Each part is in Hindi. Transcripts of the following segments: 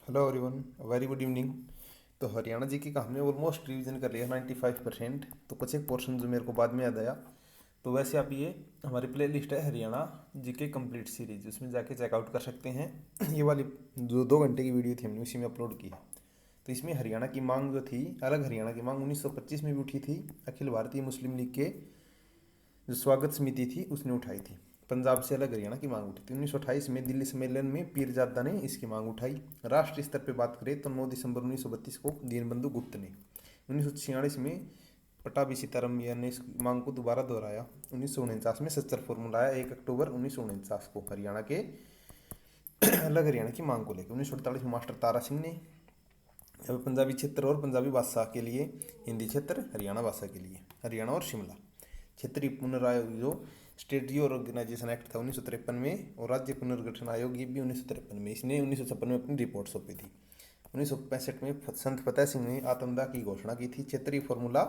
Hello everyone, very good evening. तो हरियाणा जी की का हमने ऑलमोस्ट रिवीजन कर लिया 95%। तो कुछ एक पोर्शन जो मेरे को बाद में याद आया, तो वैसे आप ये हमारी प्ले लिस्ट है हरियाणा जी के कंप्लीट सीरीज, उसमें जाके चेकआउट कर सकते हैं। ये वाली जो 2 घंटे की वीडियो थी हमने उसी में अपलोड की है। तो इसमें हरियाणा की मांग जो थी, अलग हरियाणा की मांग 1925 में भी उठी थी। अखिल भारतीय मुस्लिम लीग के जो स्वागत समिति थी उसने उठाई थी। पंजाब से अलग हरियाणा की मांग उठी थी। 1928 में दिल्ली सम्मेलन में पीरजादा ने इसकी मांग उठाई। राष्ट्रीय स्तर पर बात करें तो 9 दिसंबर 1932 को दीनबंधु गुप्त ने, 1946 में पटाभी सीतारामैया ने इस मांग को दोबारा दोहराया। 1949 में सच्चर फॉर्मूला आया 1 अक्टूबर 1949 को हरियाणा के अलग हरियाणा की मांग को लेकर। 1948 में मास्टर तारा सिंह ने पंजाबी क्षेत्र और पंजाबी भाषा के लिए, हिंदी क्षेत्र हरियाणा भाषा के लिए, हरियाणा और शिमला क्षेत्रीय पुनरायोग जो स्टेट रीऑर्गेनाइजेशन एक्ट था 1953 में, और राज्य पुनर्गठन आयोग ये भी 1953 में। इसने 1956 में अपनी रिपोर्ट सौंपी थी। 1965 में संत फतेह सिंह ने आत्मदाह की घोषणा की थी। क्षेत्रीय फॉर्मूला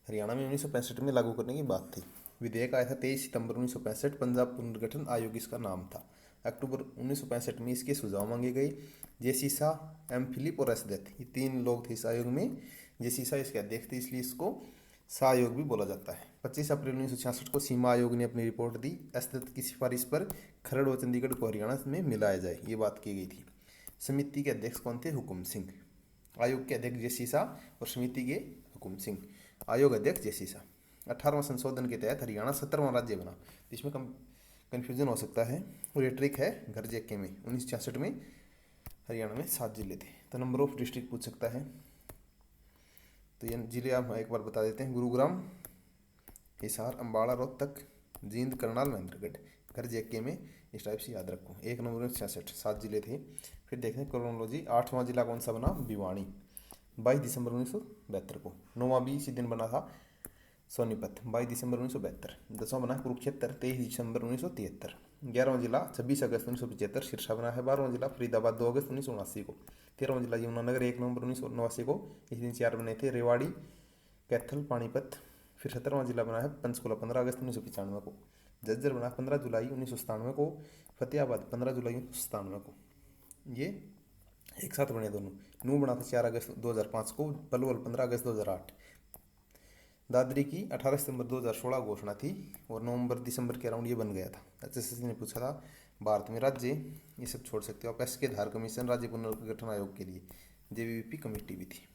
हरियाणा में 1965 में लागू करने की बात थी। विधेयक आया था 23 सितंबर 1965। पंजाब पुनर्गठन आयोग इसका नाम था। अक्टूबर 1965 में इसके सुझाव मांगे गए। जेसी शाह, एम फिलिप और एस दत्त, ये 3 लोग थे इस आयोग में। जेसी शाह इसके अध्यक्ष थे, इसलिए इसको शाह आयोग भी बोला जाता है। 25 अप्रैल 1966 को सीमा आयोग ने अपनी रिपोर्ट दी। एस दत्त की सिफारिश पर खरड़ व चंडीगढ़ को हरियाणा में मिलाया जाए, ये बात की गई थी। समिति के अध्यक्ष कौन थे? हुकुम सिंह। आयोग के अध्यक्ष जेसी शाह और समिति के हुकुम सिंह। आयोग अध्यक्ष जेसी शाह। 18वां संशोधन के तहत हरियाणा 17वां राज्य बना। तो इसमें कन्फ्यूजन हो सकता है, और ये ट्रिक है घर जेके में। 1966 में हरियाणा में 7 जिले थे। तो नंबर ऑफ डिस्ट्रिक्ट पूछ सकता है, तो ये जिले आप एक बार बता देते हैं। गुरुग्राम, हिसार, अम्बाड़ा, रोहतक, जींद, करनाल, महेंद्रगढ़। घर जेके में इस टाइप से याद रखो। 1 नंबर में 66, 7 जिले थे। फिर देखते हैं क्रोनोलॉजी। 8वां जिला कौन सा बना? भिवानी, 22 दिसंबर 1972 को। 9वां भी इसी दिन बना था, सोनीपत, 22 दिसंबर 1972। 10वां बना कुरुक्षेत्र, 23 दिसंबर 1973। 11वां जिला 26 अगस्त 1975 सिरसा बना है। 12वां जिला फरीदाबाद, 2 अगस्त 1979 को। 13वां जिला यमुनानगर, 1 नवंबर 1989 को। इस दिन 4 बने थे, रेवाड़ी, कैथल, पानीपत। फिर 17वां जिला बना है पंचकुला, 15 अगस्त 1995 को। झज्जर बना 15 जुलाई 1997 को। फतेहाबाद 15 जुलाई 1997 को। ये एक साथ बने दोनों। नूह बना था 4 अगस्त 2005 को। पलवल 15 अगस्त 2008। दादरी की 18 सितंबर 2016 घोषणा थी, और नवंबर दिसंबर के अराउंड ये बन गया था। एचएसएससी ने पूछा था भारत में राज्य, ये सब छोड़ सकते हो आप। एस के धार कमीशन, राज्य पुनर्गठन आयोग के लिए जेवीवीपी कमेटी भी थी।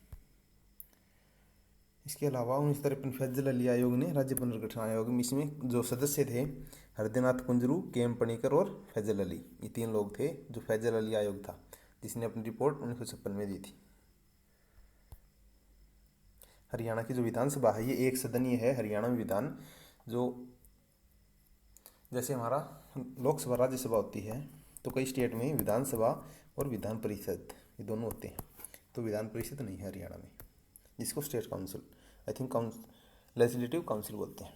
इसके अलावा 1953 फैजल अली आयोग ने, राज्य पुनर्गठन आयोग में, इसमें जो सदस्य थे हरदेनाथ कुंजरू, के एम पणिकर और फैजल अली, ये 3 लोग थे जो फैजल अली आयोग था, जिसने अपनी रिपोर्ट 1956 में दी थी। हरियाणा की जो विधानसभा है ये एक सदनीय है। हरियाणा में विधान जो, जैसे हमारा लोकसभा राज्यसभा होती है, तो कई स्टेट में विधानसभा और विधान परिषद ये दोनों होते हैं। तो विधान परिषद नहीं है हरियाणा में, जिसको state council, I think legislative council बोलते हैं।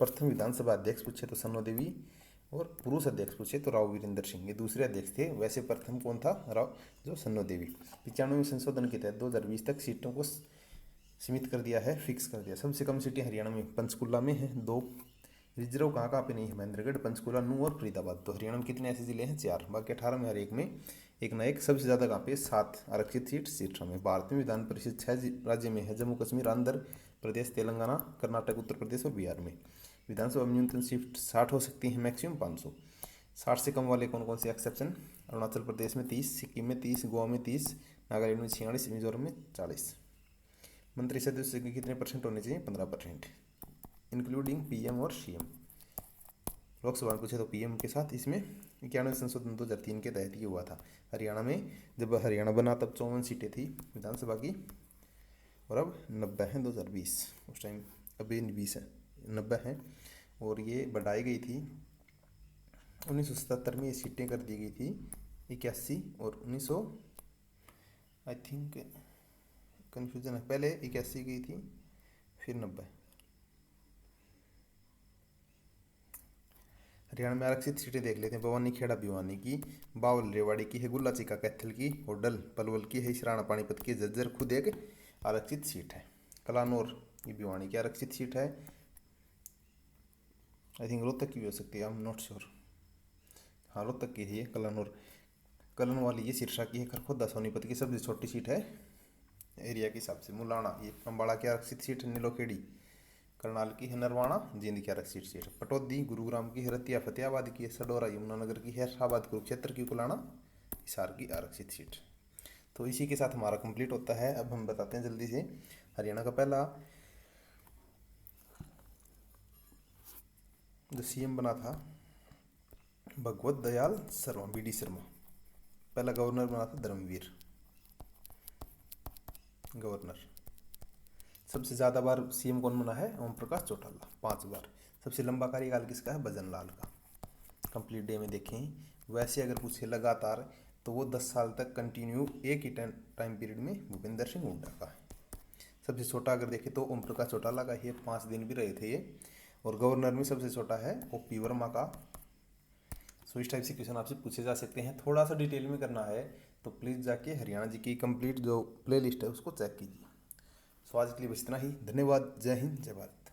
प्रथम विधानसभा अध्यक्ष पूछे तो सन्नो देवी, और पुरुष अध्यक्ष पूछे तो राव वीरेंद्र सिंह, ये दूसरे अध्यक्ष थे। वैसे प्रथम कौन था? राव जो सन्नो देवी। 95वें संशोधन के तहत 2020 तक सीटों को सीमित कर दिया है, फिक्स कर दिया। सबसे कम सीटें हरियाणा में पंचकुला में है 2। रिजर्व कहाँ कहाँ पे नहीं है? महेंद्रगढ़, पंचकुला, नूह और फरीदाबाद। तो हरियाणा में कितने ऐसे जिले हैं? 4। बाकी 18 में हर एक में एक ना एक। सबसे ज़्यादा कहाँ पे? 7 आरक्षित सीट सीटों में। भारत में विधान परिषद 6 राज्य में है, जम्मू कश्मीर, आंध्र प्रदेश, तेलंगाना, कर्नाटक, उत्तर प्रदेश और बिहार में। विधानसभा में न्यूनतम सीट 60 हो सकती है, मैक्सिमम 500। 60 से कम वाले कौन कौन से एक्सेप्शन? अरुणाचल प्रदेश में 30, सिक्किम में 30, गोवा में 30, नागालैंड में 46, मिजोरम में 40। मंत्री सदस्य के कितने परसेंट होने चाहिए? 15%, इंक्लूडिंग पीएम और सीएम। लोकसभा में पूछे तो पीएम के साथ। इसमें 91 संशोधन 2003 के तहत ही हुआ था। हरियाणा में जब हरियाणा बना तब 54 सीटें थी विधानसभा की, और अब 90 हैं 2020। उस टाइम अभी 20 है, 90 हैं। और ये बढ़ाई गई थी 1977 में, ये सीटें कर दी गई थी 81, और 1900 आई थिंक कन्फ्यूजन है, पहले 81 गई थी फिर 90। हरियाणा में आरक्षित सीटें देख लेते हैं। भवानी खेड़ा भिवानी की, बावल रेवाड़ी की है, गुल्ला चिका कैथल की, होडल पलवल की है, इसराना पानीपत की, झज्जर खुद एक आरक्षित सीट है। कलानौर ये भिवानी की आरक्षित सीट है। आई थिंक रोहतक की भी हो सकती है, आई एम नॉट श्योर। हाँ रोहतक की है ये कलानौर। कलन वाली ये सिरसा की है, खरखोदा सोनीपत की सबसे छोटी सीट है एरिया के हिसाब से। मुलाना ये अम्बाड़ा की आरक्षित सीट है, नीलोखेड़ी करनाल की है, नरवाना जींद की आरक्षित सीट है, पटौदी गुरुग्राम की है, रतिया फतेहाबाद की है, सडोरा यमुनानगर की है, शाहबाद कुरुक्षेत्र की, कुलाना हिसार की आरक्षित सीट। तो इसी के साथ हमारा कंप्लीट होता है। अब हम बताते हैं जल्दी से हरियाणा का पहला जो सीएम बना था भगवत दयाल शर्मा, बीडी शर्मा। पहला गवर्नर बना था धर्मवीर गवर्नर। सबसे ज़्यादा बार सीएम कौन बना है? ओम प्रकाश चौटाला, 5 बार। सबसे लंबा कार्यकाल किसका है? भजन लाल का। कंप्लीट डे में देखें वैसे अगर पूछे लगातार तो वो 10 साल तक कंटिन्यू एक ही टाइम पीरियड में भूपेंद्र सिंह हुड्डा का है। सबसे छोटा अगर देखें तो ओम प्रकाश चौटाला का ही 5 दिन भी रहे थे ये। और गवर्नर में सबसे छोटा है ओपी वर्मा का। सो इस टाइप से क्वेश्चन आपसे पूछे जा सकते हैं। थोड़ा सा डिटेल में करना है तो प्लीज़ जाके हरियाणा जी की कंप्लीट जो प्ले लिस्ट है उसको चेक कीजिए। सो आज के लिए बस इतना ही। धन्यवाद। जय हिंद, जय भारत।